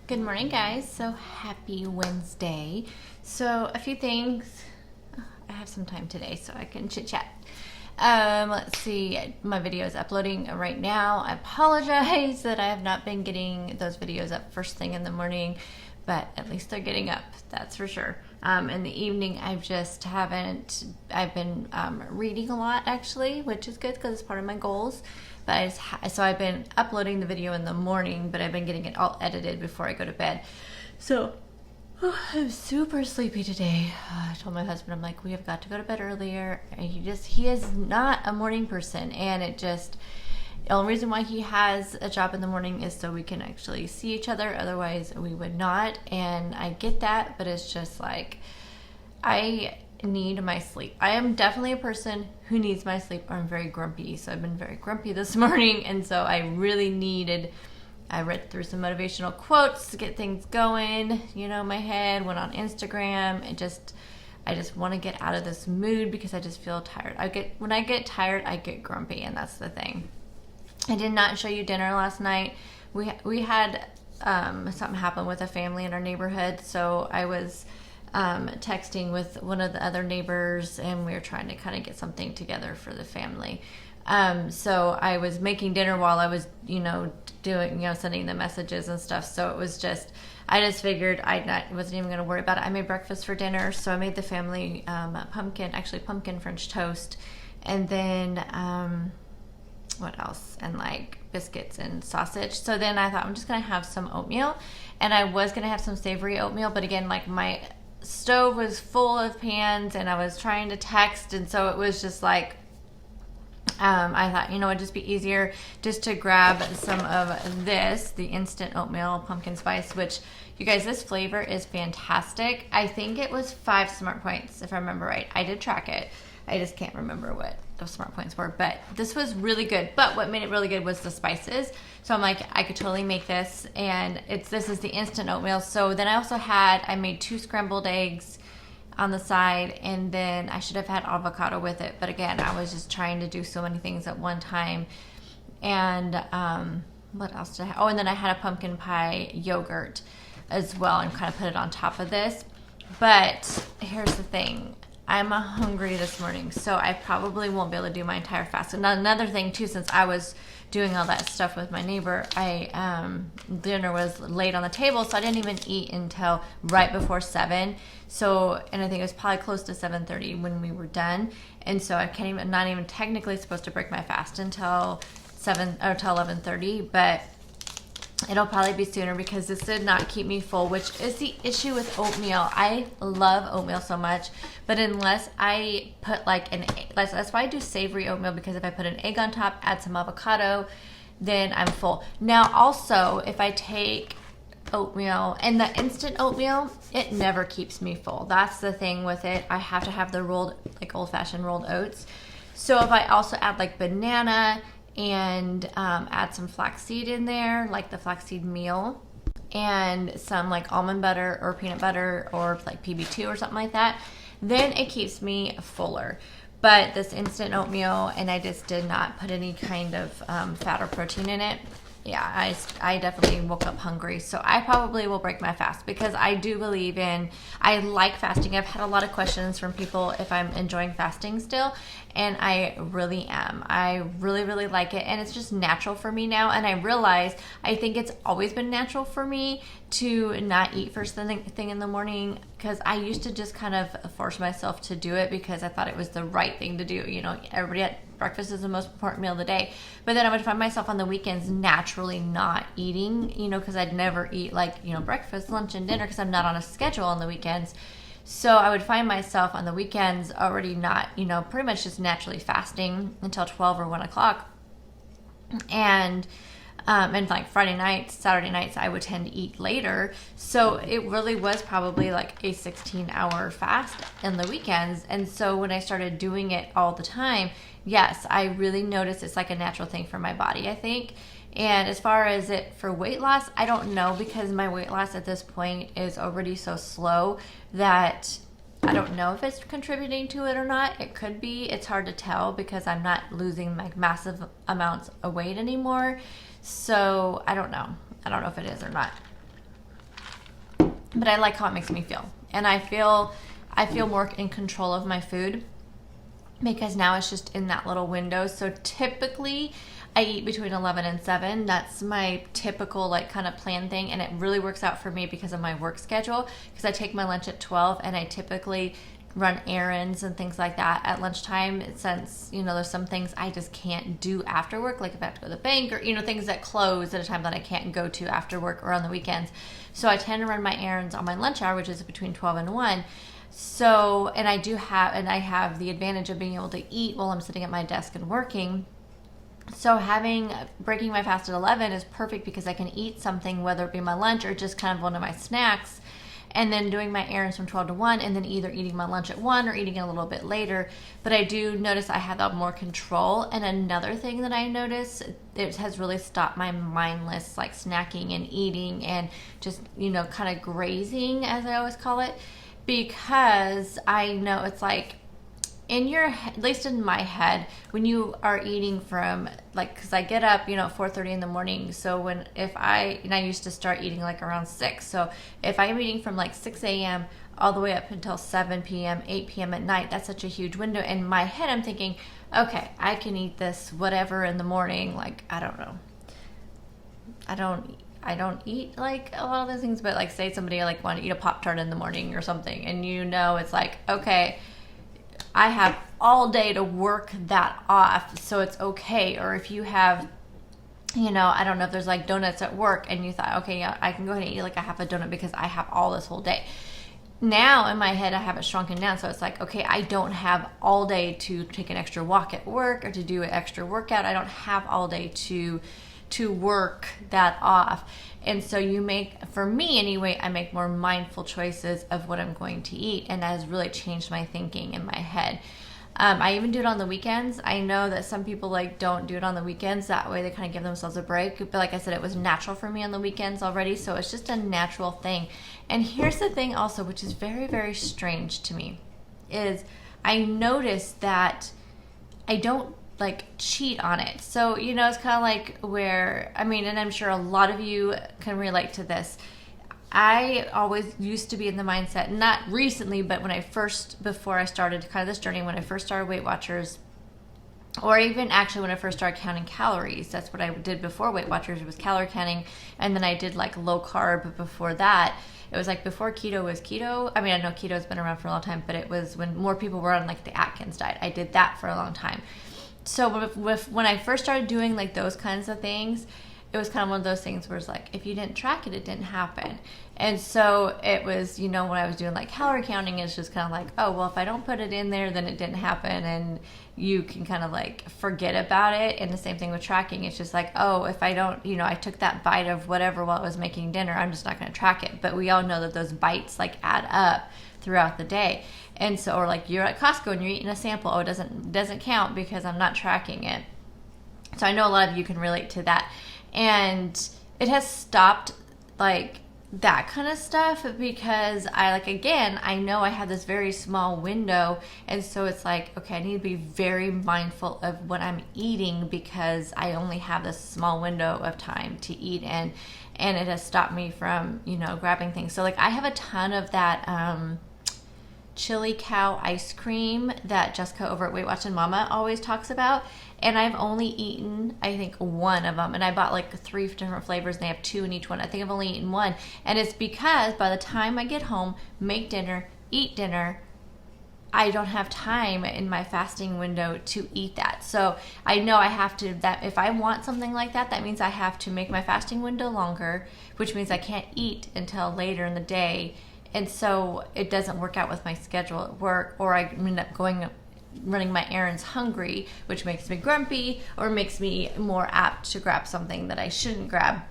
Good morning, guys. So happy Wednesday. So a few things. I have some time today so I can chit chat. Let's see. My video is uploading right now. I apologize that I have not been getting those videos up first thing in the morning, but at least they're getting up. That's for sure. In the evening, I've been reading a lot actually, which is good because it's part of my goals. But so I've been uploading the video in the morning, but I've been getting it all edited before I go to bed. So I'm super sleepy today. I told my husband, I'm like, we have got to go to bed earlier. And he is not a morning person. And the only reason why he has a job in the morning is so we can actually see each other. Otherwise, we would not. And I get that, but it's just like, I need my sleep. I am definitely a person who needs my sleep. I'm very grumpy. So I've been very grumpy this morning. And so I read through some motivational quotes to get things going, in my head, went on Instagram. I just want to get out of this mood because I just feel tired. When I get tired, I get grumpy, and that's the thing. I did not show you dinner last night. We had something happen with a family in our neighborhood, so I was texting with one of the other neighbors, and we were trying to kind of get something together for the family. So I was making dinner while I was, sending the messages and stuff. So I just figured I wasn't even going to worry about it. I made breakfast for dinner. So I made the family pumpkin French toast, and then what else? And like biscuits and sausage. So then I thought I'm just going to have some oatmeal, and I was going to have some savory oatmeal, but again, like my stove was full of pans and I was trying to text, and so it was just like I thought, it'd just be easier just to grab some of the instant oatmeal pumpkin spice, which, you guys, this flavor is fantastic. I think it was 5 smart points, if I remember right. I did track it. I just can't remember what those smart points were, but this was really good. But what made it really good was the spices. So I'm like, I could totally make this, and this is the instant oatmeal. So then I made 2 scrambled eggs on the side, and then I should have had avocado with it, but again, I was just trying to do so many things at one time. And what else did I have? Oh, and then I had a pumpkin pie yogurt as well, and kind of put it on top of this. But here's the thing, I'm hungry this morning, so I probably won't be able to do my entire fast. And another thing too, since I was doing all that stuff with my neighbor, dinner was late on the table, so I didn't even eat until right before 7. So, and I think it was probably close to 7:30 when we were done. And so I'm not even technically supposed to break my fast until 11:30, but it'll probably be sooner because this did not keep me full, which is the issue with oatmeal. I love oatmeal so much, but unless I put like an egg, that's why I do savory oatmeal, because if I put an egg on top, add some avocado, then I'm full. Now also, if I take oatmeal and the instant oatmeal, it never keeps me full. That's the thing with it. I have to have the old-fashioned rolled oats. So if I also add like banana and add some flaxseed in there, like the flaxseed meal, and some like almond butter or peanut butter or like PB2 or something like that, then it keeps me fuller. But this instant oatmeal, and I just did not put any kind of fat or protein in it. Yeah, I definitely woke up hungry, so I probably will break my fast, because I do believe I like fasting. I've had a lot of questions from people if I'm enjoying fasting still, and I really am. I really, really like it, and it's just natural for me now, and I think it's always been natural for me to not eat first thing in the morning, because I used to just kind of force myself to do it because I thought it was the right thing to do. Everybody at breakfast is the most important meal of the day. But then I would find myself on the weekends naturally not eating, because I'd never eat breakfast, lunch, and dinner, because I'm not on a schedule on the weekends. So I would find myself on the weekends already not, pretty much just naturally fasting until 12 or 1 o'clock. And like Friday nights, Saturday nights, I would tend to eat later. So it really was probably like a 16-hour fast in the weekends. And so when I started doing it all the time, yes, I really noticed it's like a natural thing for my body, I think. And as far as it for weight loss, I don't know, because my weight loss at this point is already so slow that I don't know if it's contributing to it or not. It could be. It's hard to tell because I'm not losing like massive amounts of weight anymore. So I don't know. I don't know if it is or not. but I like how it makes me feel. And I feel more in control of my food because now it's just in that little window. So typically I eat between 11 and 7. That's my typical like kind of plan thing. And it really works out for me because of my work schedule, because I take my lunch at 12 and I typically run errands and things like that at lunchtime, since, you know, there's some things I just can't do after work, like if I have to go to the bank or, you know, things that close at a time that I can't go to after work or on the weekends. So I tend to run my errands on my lunch hour, which is between 12 and 1. So, and I have the advantage of being able to eat while I'm sitting at my desk and working. So breaking my fast at 11 is perfect because I can eat something, whether it be my lunch or just kind of one of my snacks, and then doing my errands from 12 to 1, and then either eating my lunch at 1 or eating it a little bit later. But I do notice I have that more control. And another thing that I notice, it has really stopped my mindless like snacking and eating and just, you know, kind of grazing, as I always call it, because I know it's like, in your head, at least in my head, when you are eating from like, because I get up, you know, at 4:30 in the morning. So I used to start eating like around 6. So if I'm eating from like 6 a.m. all the way up until 7 p.m., 8 p.m. at night, that's such a huge window. In my head, I'm thinking, okay, I can eat this whatever in the morning. Like, I don't know. I don't eat like a lot of those things, but like say somebody like want to eat a Pop-Tart in the morning or something, and you know, it's like, okay, I have all day to work that off, so it's okay. Or if you have, you know, I don't know if there's like donuts at work and you thought, okay, yeah, I can go ahead and eat like a half a donut because I have all this whole day. Now in my head, I have it shrunken down. So it's like, okay, I don't have all day to take an extra walk at work or to do an extra workout. I don't have all day to work that off. And so for me anyway, I make more mindful choices of what I'm going to eat, and that has really changed my thinking in my head. I even do it on the weekends. I know that some people like don't do it on the weekends. That way they kind of give themselves a break. But like I said, it was natural for me on the weekends already. So it's just a natural thing. And here's the thing also, which is very, very strange to me, is I noticed that I don't like cheat on it. So, you know, it's kind of like where, I mean, and I'm sure a lot of you can relate to this. I always used to be in the mindset, not recently, but before I started kind of this journey, when I first started Weight Watchers, or even actually when I first started counting calories. That's what I did before Weight Watchers, was calorie counting. And then I did like low carb before that. It was like before keto was keto. I mean, I know keto's been around for a long time, but it was when more people were on like the Atkins diet. I did that for a long time. So when I first started doing like those kinds of things, it was kind of one of those things where it's like, if you didn't track it, it didn't happen. And so it was, you know, when I was doing like calorie counting, it's just kind of like, oh, well, if I don't put it in there, then it didn't happen. And you can kind of like forget about it. And the same thing with tracking. It's just like, oh, if I don't, you know, I took that bite of whatever while I was making dinner, I'm just not going to track it. But we all know that those bites like add up throughout the day. And so, or like you're at Costco and you're eating a sample, oh, it doesn't count because I'm not tracking it. So I know a lot of you can relate to that. And it has stopped like that kind of stuff because I know I have this very small window. And so it's like, okay, I need to be very mindful of what I'm eating because I only have this small window of time to eat in. And it has stopped me from, you know, grabbing things. So like I have a ton of that, chili cow ice cream that Jessica over at Weight Watching Mama always talks about, and I've only eaten I think one of them, and I bought like 3 different flavors and they have 2 in each one. I think I've only eaten one, and it's because by the time I get home, make dinner, eat dinner, I don't have time in my fasting window to eat that. So I know I have to, that if I want something like that, that means I have to make my fasting window longer, which means I can't eat until later in the day. And so it doesn't work out with my schedule at work, or I end up running my errands hungry, which makes me grumpy or makes me more apt to grab something that I shouldn't grab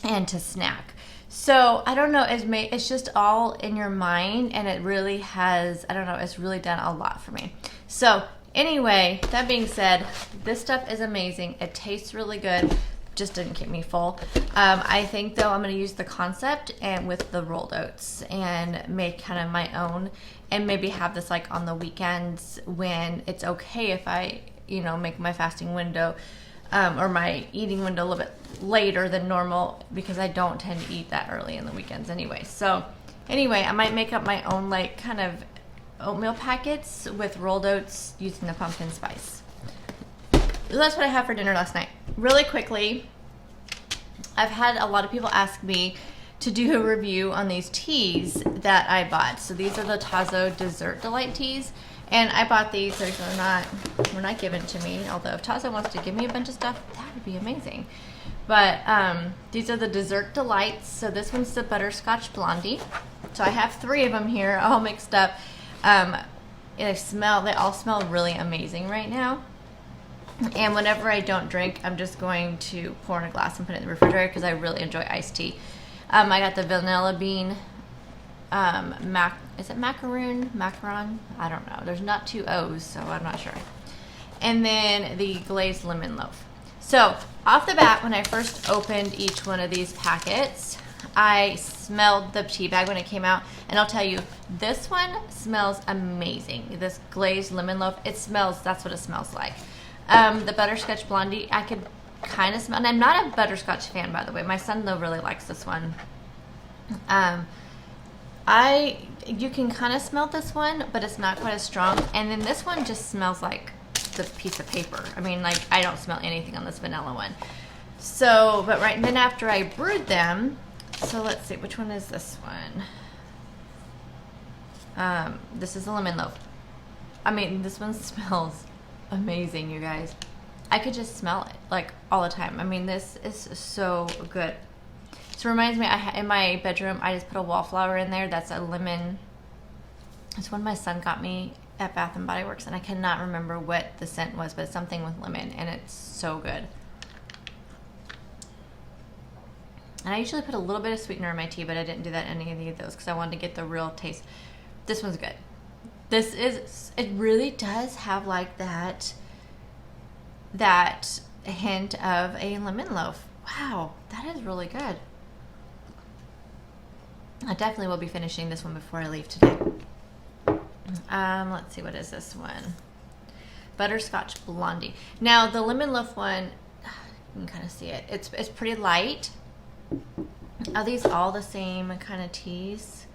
and to snack. So I don't know, it's just all in your mind, and it really has, I don't know, it's really done a lot for me. So anyway, that being said, this stuff is amazing. It tastes really good. Just didn't keep me full. I think though I'm going to use the concept and with the rolled oats and make kind of my own, and maybe have this like on the weekends when it's okay if I, you know, make my fasting window or my eating window a little bit later than normal because I don't tend to eat that early in the weekends anyway. So anyway, I might make up my own like kind of oatmeal packets with rolled oats using the pumpkin spice. That's what I had for dinner last night. Really quickly, I've had a lot of people ask me to do a review on these teas that I bought. So these are the Tazo Dessert Delight teas. And I bought these. They're not given to me. Although if Tazo wants to give me a bunch of stuff, that would be amazing. But these are the Dessert Delights. So this one's the Butterscotch Blondie. So I have 3 of them here, all mixed up. They all smell really amazing right now. And whenever I don't drink, I'm just going to pour in a glass and put it in the refrigerator because I really enjoy iced tea. I got the vanilla bean, is it macaron? Macaron? I don't know. There's not 2 O's, so I'm not sure. And then the glazed lemon loaf. So off the bat, when I first opened each one of these packets, I smelled the tea bag when it came out, and I'll tell you, this one smells amazing. This glazed lemon loaf, that's what it smells like. The Butterscotch Blondie, I could kind of smell, and I'm not a butterscotch fan, by the way. My son, though, really likes this one. You can kind of smell this one, but it's not quite as strong. And then this one just smells like the piece of paper. I mean, like, I don't smell anything on this vanilla one. So, but right then after I brewed them, so let's see, which one is this one? This is a lemon loaf. I mean, this one smells amazing, you guys. I could just smell it like all the time. I mean, this is so good. So it reminds me, in my bedroom, I just put a wallflower in there. That's a lemon. It's one my son got me at Bath and Body Works, and I cannot remember what the scent was, but it's something with lemon, and it's so good. And I usually put a little bit of sweetener in my tea, but I didn't do that in any of those because I wanted to get the real taste. This one's good. It really does have like that hint of a lemon loaf. Wow, that is really good. I definitely will be finishing this one before I leave today. Let's see, what is this one? Butterscotch Blondie. Now the lemon loaf one, you can kind of see it. It's pretty light. Are these all the same kind of teas?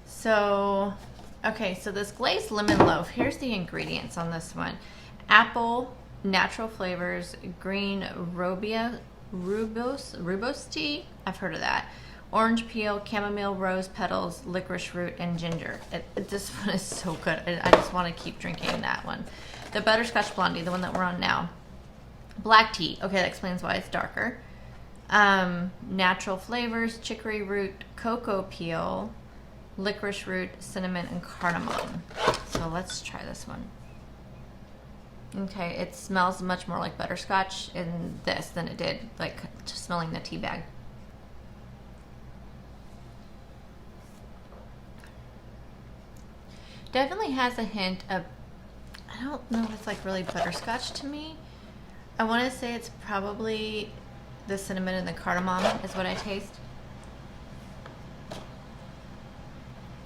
So, okay, so this glazed lemon loaf, here's the ingredients on this one. Apple, natural flavors, green rooibos tea, I've heard of that. Orange peel, chamomile, rose petals, licorice root, and ginger. This one is so good. I just want to keep drinking that one. The Butterscotch Blondie, the one that we're on now. Black tea. Okay, that explains why it's darker. Natural flavors, chicory root, cocoa peel, licorice root, cinnamon, and cardamom. So let's try this one. Okay, it smells much more like butterscotch in this than it did like just smelling the tea bag. Definitely has a hint of, I don't know if it's like really butterscotch to me. I want to say it's probably the cinnamon and the cardamom is what I taste.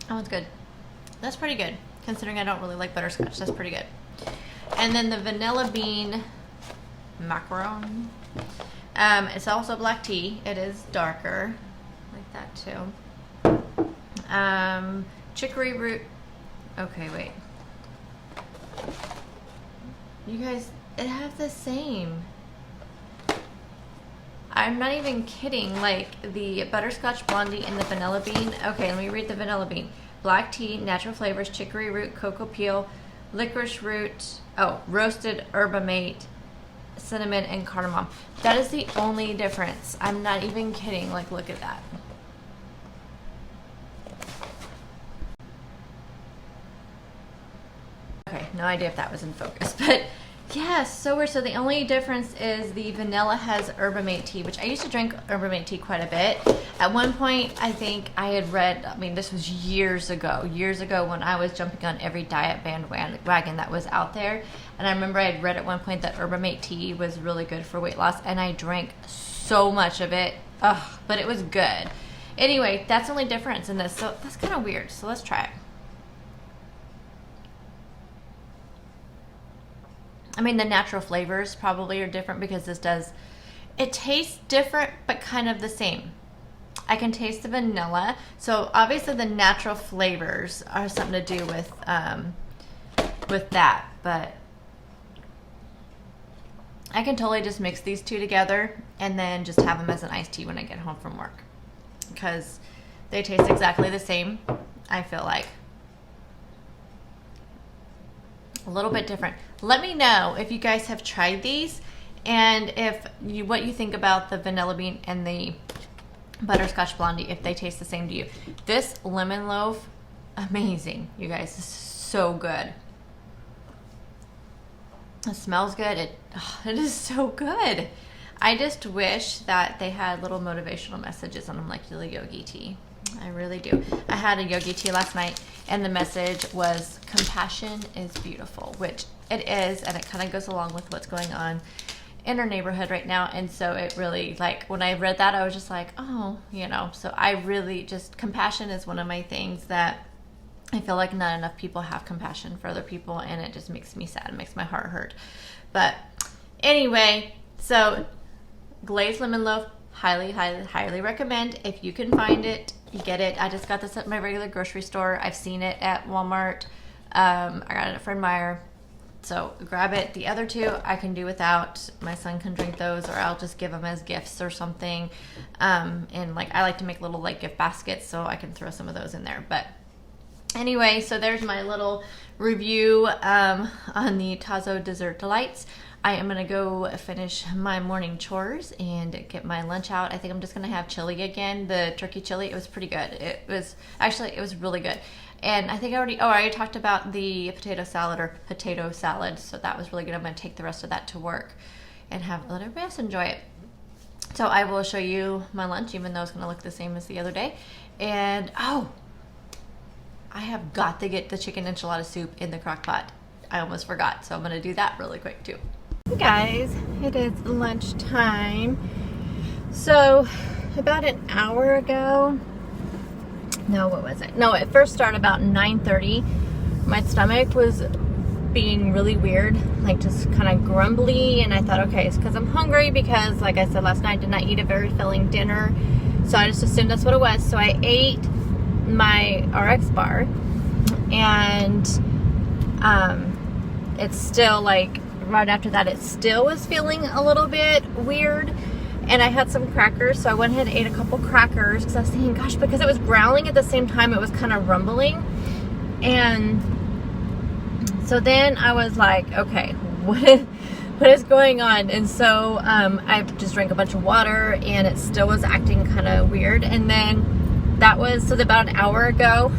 That one's good. That's pretty good, considering I don't really like butterscotch. That's pretty good. And then the vanilla bean macaron. It's also black tea. It is darker, like that too. Chicory root. Okay, wait. You guys, it has the same. I'm not even kidding. Like the Butterscotch Blondie and the vanilla bean. Okay, let me read the vanilla bean. Black tea, natural flavors, chicory root, cocoa peel, licorice root, roasted yerba mate, cinnamon, and cardamom. That is the only difference. I'm not even kidding. Like, look at that. Okay, no idea if that was in focus, but yeah, so weird. So the only difference is the vanilla has yerba mate tea, which I used to drink yerba mate tea quite a bit. At one point, I think I had read, I mean, this was years ago when I was jumping on every diet bandwagon that was out there. And I remember I had read at one point that yerba mate tea was really good for weight loss, and I drank so much of it. Ugh, but it was good. Anyway, that's the only difference in this. So that's kind of weird. So let's try it. I mean, the natural flavors probably are different because it tastes different, but kind of the same. I can taste the vanilla. So obviously the natural flavors are something to do with that, but I can totally just mix these two together and then just have them as an iced tea when I get home from work, because they taste exactly the same. I feel like a little bit different. Let me know if you guys have tried these and what you think about the vanilla bean and the Butterscotch Blondie, if they taste the same to you. This lemon loaf, amazing, you guys. This is so good. It smells good. It is so good. I just wish that they had little motivational messages on them, like the yogi tea. I really do. I had a yogi tea last night, and the message was compassion is beautiful, which it is, and it kind of goes along with what's going on in our neighborhood right now. And so it really, like, when I read that, I was just like, oh, you know. So I really just, compassion is one of my things that I feel like not enough people have compassion for other people, and it just makes me sad. It makes my heart hurt. But anyway, so glazed lemon loaf, highly, highly, highly recommend. If you can find it, you get it. I just got this at my regular grocery store. I've seen it at Walmart. I got it at Fred Meyer. So grab it. The other two I can do without. My son can drink those, or I'll just give them as gifts or something. And like, I like to make little like gift baskets, so I can throw some of those in there. But anyway, so there's my little review on the Tazo Dessert Delights. I am going to go finish my morning chores and get my lunch out. I think I'm just going to have chili again, the turkey chili. It was pretty good. It was really good. And I think I already talked about the potato salad, so that was really good. I'm going to take the rest of that to work and let everybody else enjoy it. So I will show you my lunch, even though it's going to look the same as the other day. And I have got to get the chicken enchilada soup in the crock pot. I almost forgot, so I'm going to do that really quick too. Hey guys, it is lunchtime. So about an hour ago, no, what was it? No, it first started about 9:30. My stomach was being really weird, like just kind of grumbly, and I thought, okay, it's because I'm hungry, because like I said last night, I did not eat a very filling dinner, so I just assumed that's what it was. So I ate my RX bar, and it's still like, right after that, it still was feeling a little bit weird. And I had some crackers, so I went ahead and ate a couple crackers, because I was thinking, gosh, because it was growling at the same time, it was kind of rumbling. And so then I was like, okay, what is going on? And so I just drank a bunch of water, and it still was acting kind of weird. And then about an hour ago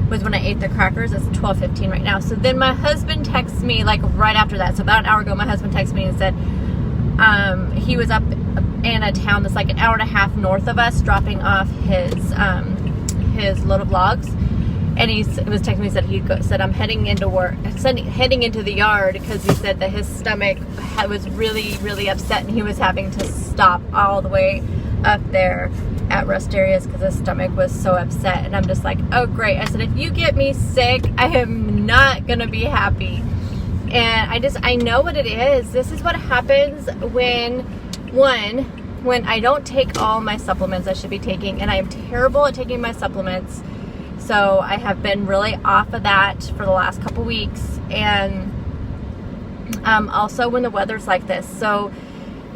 was when I ate the crackers. It's 12:15 right now. So then my husband texts me like right after that. So about an hour ago, my husband texted me and said, he was up in a town that's like an hour and a half north of us, dropping off his load of logs. And he was texting me, said I'm heading into work, heading into the yard, because he said that his stomach was really, really upset, and he was having to stop all the way up there at rest areas because his stomach was so upset. And I'm just like, oh great. I said, if you get me sick, I am not gonna be happy. And I know what it is. This is what happens when I don't take all my supplements I should be taking, and I am terrible at taking my supplements. So I have been really off of that for the last couple weeks. And also when the weather's like this. So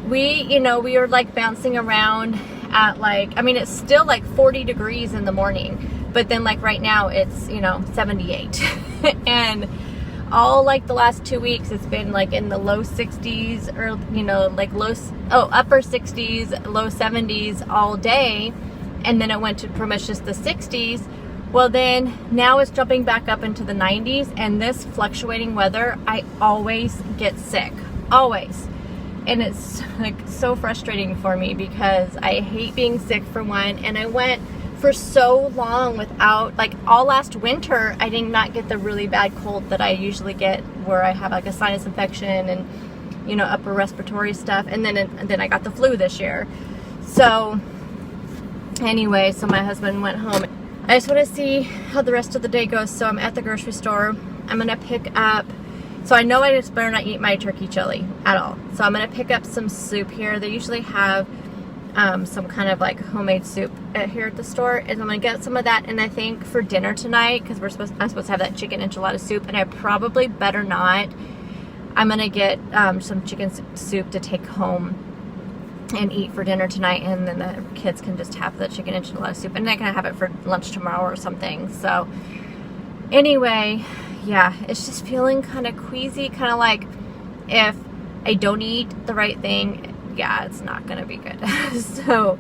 we are like bouncing around at like, I mean, it's still like 40 degrees in the morning, but then like right now it's, 78. And all like the last 2 weeks, it's been like in the low 60s, or like upper 60s, low 70s all day. And then it went to pretty much just the 60s. Well, then now it's jumping back up into the 90s, and this fluctuating weather, I always get sick, always. And it's like so frustrating for me, because I hate being sick for one, and I went for so long without, like all last winter, I did not get the really bad cold that I usually get, where I have like a sinus infection and upper respiratory stuff, and then I got the flu this year. So anyway, so my husband went home. I just want to see how the rest of the day goes. So I'm at the grocery store. I'm gonna pick up So I know I just better not eat my turkey chili at all. So I'm going to pick up some soup here. They usually have some kind of like homemade soup here at the store, and I'm going to get some of that. And I think for dinner tonight, because I'm supposed to have that chicken enchilada soup, and I probably better not, I'm going to get some chicken soup to take home and eat for dinner tonight, and then the kids can just have the chicken enchilada soup, and I can have it for lunch tomorrow or something. So anyway, yeah, it's just feeling kind of queasy, kind of like if I don't eat the right thing, yeah, it's not gonna be good. So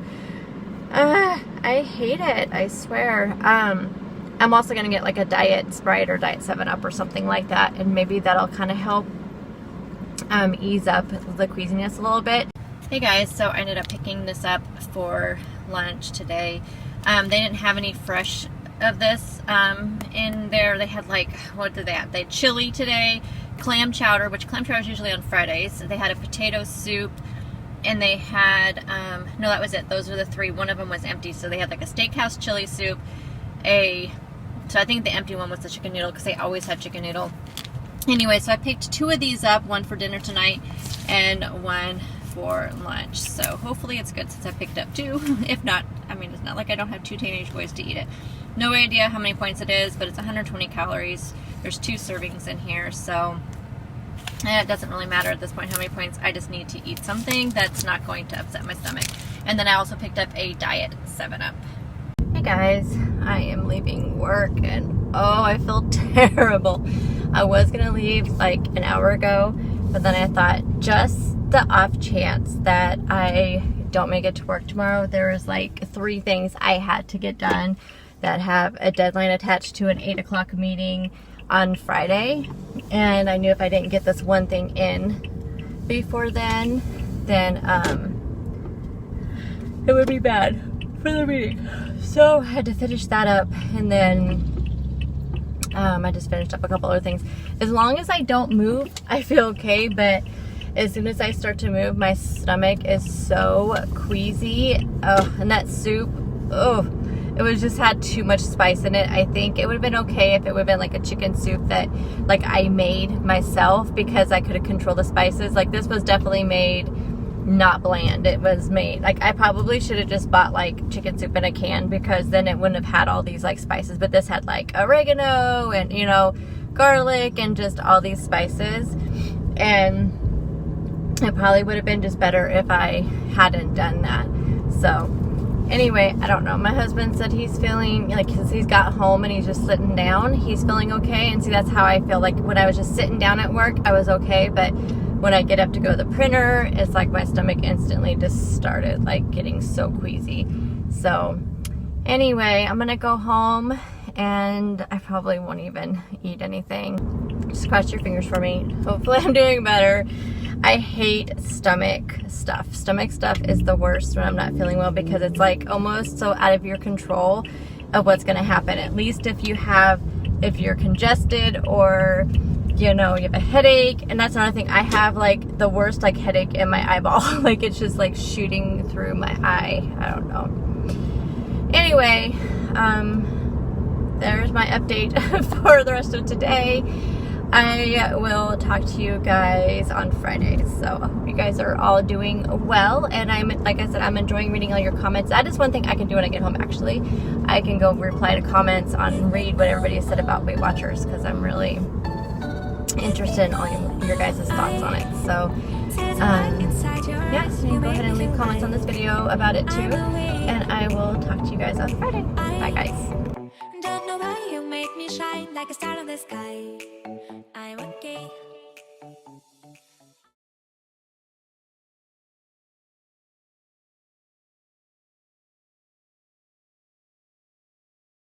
I hate it, I swear. I'm also gonna get like a diet Sprite or diet 7-Up or something like that, and maybe that'll kind of help ease up the queasiness a little bit. Hey guys, so I ended up picking this up for lunch today. They didn't have any fresh of this in there. They had like, what did they have? They had chili today, clam chowder, which clam chowder is usually on Fridays. They had a potato soup, and they had, no, that was it. Those were the three. One of them was empty. So they had like a steakhouse chili soup, so I think the empty one was the chicken noodle, because they always have chicken noodle. Anyway, so I picked 2 of these up, one for dinner tonight and one for lunch. So hopefully it's good since I picked up 2. If not, I mean, it's not like I don't have 2 teenage boys to eat it. No idea how many points it is, but it's 120 calories. There's 2 servings in here, so it doesn't really matter at this point how many points. I just need to eat something that's not going to upset my stomach. And then I also picked up a diet 7-Up. Hey guys, I am leaving work, and oh, I feel terrible. I was gonna leave like an hour ago, but then I thought, just the off chance that I don't make it to work tomorrow, there was like 3 things I had to get done that have a deadline attached to an 8 o'clock meeting on Friday, and I knew if I didn't get this one thing in before then it would be bad for the meeting. So I had to finish that up, and then I just finished up a couple other things. As long as I don't move, I feel okay, but as soon as I start to move, my stomach is so queasy. Oh, and that soup, oh, it was just had too much spice in it. I think it would have been okay if it would have been like a chicken soup that like I made myself, because I could have controlled the spices. Like this was definitely made not bland. It was made, like I probably should have just bought like chicken soup in a can, because then it wouldn't have had all these like spices. But this had like oregano and, you know, garlic and just all these spices, and it probably would have been just better if I hadn't done that. So anyway, I don't know. My husband said he's feeling like, because he's got home and he's just sitting down, he's feeling okay. And see, that's how I feel. Like when I was just sitting down at work, I was okay, but when I get up to go to the printer, it's like my stomach instantly just started like getting so queasy. So anyway, I'm gonna go home, and I probably won't even eat anything. Just cross your fingers for me. Hopefully I'm doing better. I hate stomach stuff. Stomach stuff is the worst when I'm not feeling well, because it's like almost so out of your control of what's gonna happen. At least if you're congested, or you know, you have a headache. And that's another thing. I have like the worst like headache in my eyeball. Like it's just like shooting through my eye. I don't know. Anyway, there's my update for the rest of today. I will talk to you guys on Friday. So I hope you guys are all doing well. And like I said, I'm enjoying reading all your comments. That is one thing I can do when I get home, actually. I can go reply to comments and read what everybody said about Weight Watchers, because I'm really interested in all your guys' thoughts on it. So yeah, so you can go ahead and leave comments on this video about it too, and I will talk to you guys on Friday. Bye guys. Don't know why you make me shine like a star in the sky. I'm okay.